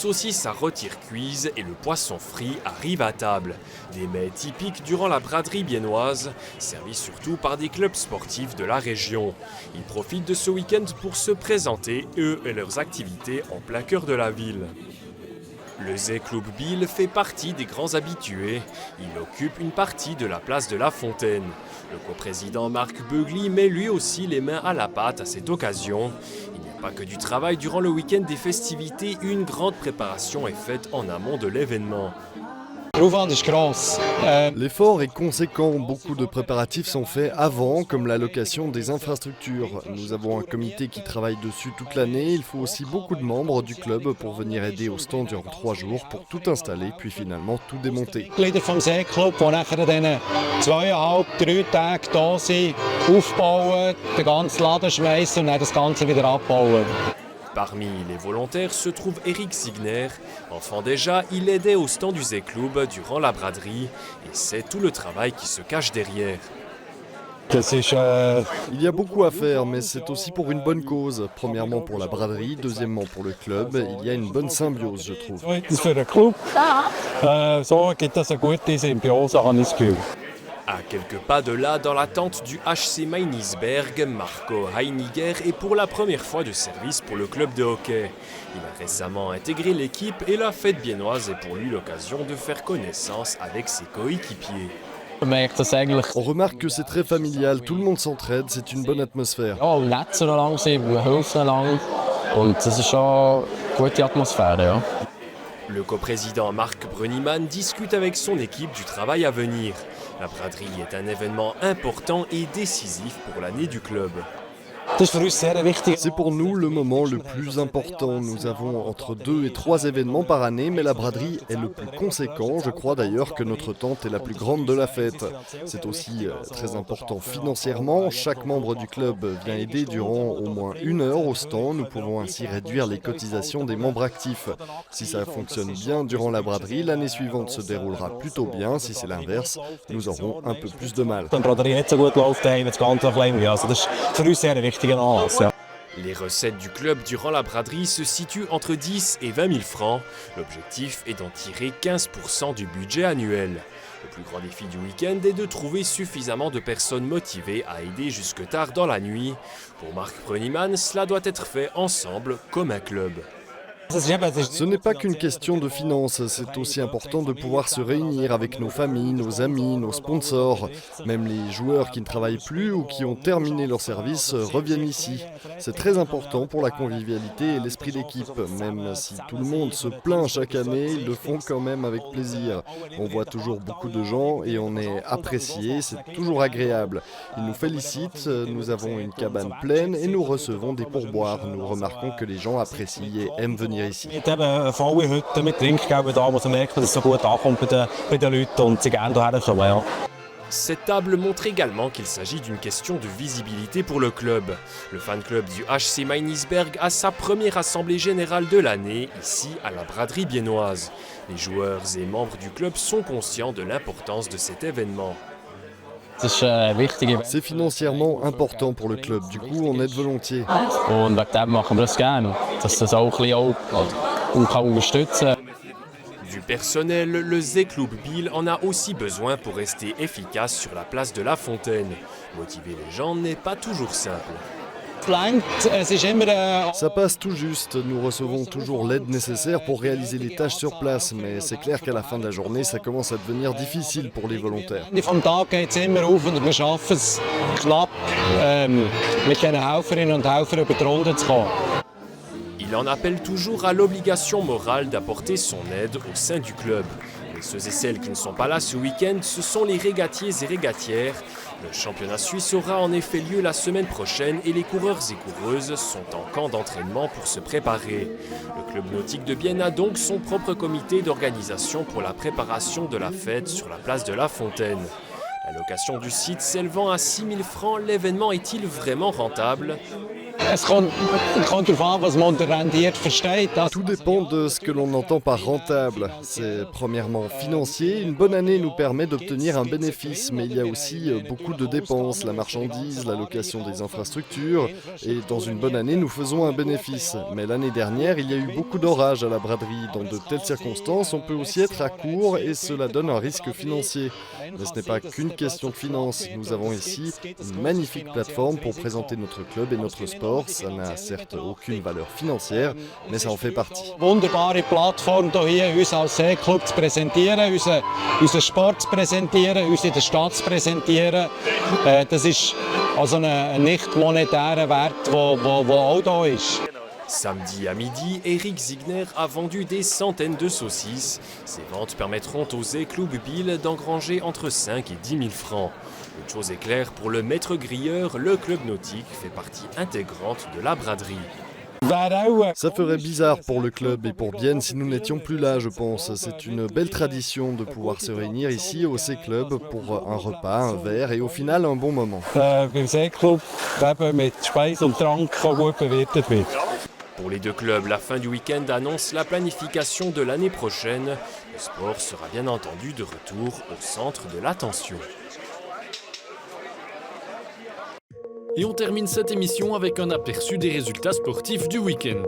saucisses à rôtir cuises et le poisson frit arrivent à table. Des mets typiques durant la braderie biennoise, servis surtout par des clubs sportifs de la région. Ils profitent de ce week-end pour se présenter, eux et leurs activités, en plein cœur de la ville. Le Zeeklub Biel fait partie des grands habitués. Il occupe une partie de la place de la Fontaine. Le coprésident Marc Beugli met lui aussi les mains à la pâte à cette occasion. Il n'y a pas que du travail durant le week-end des festivités, une grande préparation est faite en amont de l'événement. L'effort est conséquent, beaucoup de préparatifs sont faits avant, comme la location des infrastructures. Nous avons un comité qui travaille dessus toute l'année, il faut aussi beaucoup de membres du club pour venir aider au stand durant 3 jours pour tout installer, puis finalement tout démonter. Mitglieder vom Seeklub, die nachher dann 2,5, 3 Tage da sind, aufbauen, den ganzen Laden schmeißen und dann das Ganze wieder abbauen. Parmi les volontaires se trouve Eric Signer. Enfant déjà, il aidait au stand du Zeeklub durant la braderie et c'est tout le travail qui se cache derrière. Il y a beaucoup à faire, mais c'est aussi pour une bonne cause. Premièrement pour la braderie, deuxièmement pour le club. Il y a une bonne symbiose, je trouve. À quelques pas de là, dans la tente du HC Meinisberg, Marco Heiniger est pour la première fois de service pour le club de hockey. Il a récemment intégré l'équipe et la fête biennoise est pour lui l'occasion de faire connaissance avec ses coéquipiers. On remarque que c'est très familial, tout le monde s'entraide, c'est une bonne atmosphère. Le coprésident Marc Brönnimann discute avec son équipe du travail à venir. La braderie est un événement important et décisif pour l'année du club. C'est pour nous le moment le plus important. Nous avons entre 2 et 3 événements par année, mais la braderie est le plus conséquent. Je crois d'ailleurs que notre tente est la plus grande de la fête. C'est aussi très important financièrement. Chaque membre du club vient aider durant au moins 1 heure au stand. Nous pouvons ainsi réduire les cotisations des membres actifs. Si ça fonctionne bien durant la braderie, l'année suivante se déroulera plutôt bien. Si c'est l'inverse, nous aurons un peu plus de mal. Les recettes du club durant la braderie se situent entre 10 et 20 000 francs. L'objectif est d'en tirer 15% du budget annuel. Le plus grand défi du week-end est de trouver suffisamment de personnes motivées à aider jusque tard dans la nuit. Pour Marc Brönnimann, cela doit être fait ensemble comme un club. Ce n'est pas qu'une question de finances, c'est aussi important de pouvoir se réunir avec nos familles, nos amis, nos sponsors. Même les joueurs qui ne travaillent plus ou qui ont terminé leur service reviennent ici. C'est très important pour la convivialité et l'esprit d'équipe. Même si tout le monde se plaint chaque année, ils le font quand même avec plaisir. On voit toujours beaucoup de gens et on est apprécié, c'est toujours agréable. Ils nous félicitent, nous avons une cabane pleine et nous recevons des pourboires. Nous remarquons que les gens apprécient et aiment venir ici. Cette table montre également qu'il s'agit d'une question de visibilité pour le club. Le fan club du HC Meinisberg a sa première assemblée générale de l'année, ici à la braderie biennoise. Les joueurs et membres du club sont conscients de l'importance de cet événement. C'est financièrement important pour le club, du coup on aide volontiers. Du personnel, le Zeeklub Biel en a aussi besoin pour rester efficace sur la place de la Fontaine. Motiver les gens n'est pas toujours simple. Ça passe tout juste, nous recevons toujours l'aide nécessaire pour réaliser les tâches sur place, mais c'est clair qu'à la fin de la journée, ça commence à devenir difficile pour les volontaires. Il en appelle toujours à l'obligation morale d'apporter son aide au sein du club. Et ceux et celles qui ne sont pas là ce week-end, ce sont les régatiers et régatières. Le championnat suisse aura en effet lieu la semaine prochaine et les coureurs et coureuses sont en camp d'entraînement pour se préparer. Le club nautique de Bienne a donc son propre comité d'organisation pour la préparation de la fête sur la place de la Fontaine. La location du site s'élevant à 6 000 francs, l'événement est-il vraiment rentable ? Es kommt darauf an, was man unter rendiert versteht. Tout dépend de ce que l'on entend par rentable. C'est premièrement financier. Une bonne année nous permet d'obtenir un bénéfice, mais il y a aussi beaucoup de dépenses, la marchandise, la location des infrastructures. Et dans une bonne année, nous faisons un bénéfice. Mais l'année dernière, il y a eu beaucoup d'orages à la braderie. Dans de telles circonstances, on peut aussi être à court et cela donne un risque financier. Mais ce n'est pas qu'une question de finances. Nous avons ici une magnifique plateforme pour présenter notre club et notre sport. Ça n'a certes aucune valeur financière, mais ça en fait partie. Wunderbare Plattform hier, uns als Seeklub zu präsentieren, unseren Sport zu präsentieren, uns in der Stadt zu präsentieren. Das ist also ein nicht monetärer Wert, der auch da ist. Samedi à midi, Eric Zigner a vendu des centaines de saucisses. Ces ventes permettront aux Zeeklub Biel d'engranger entre 5 et 10 000 francs. Une chose est claire, pour le maître grilleur, le club nautique fait partie intégrante de la braderie. Ça ferait bizarre pour le club et pour Bienne si nous n'étions plus là, je pense. C'est une belle tradition de pouvoir se réunir ici au C-Club pour un repas, un verre et au final un bon moment. Beim Seeklub mit Speis und Trank gut bewirtet wird. Pour les deux clubs, la fin du week-end annonce la planification de l'année prochaine. Le sport sera bien entendu de retour au centre de l'attention. Et on termine cette émission avec un aperçu des résultats sportifs du week-end.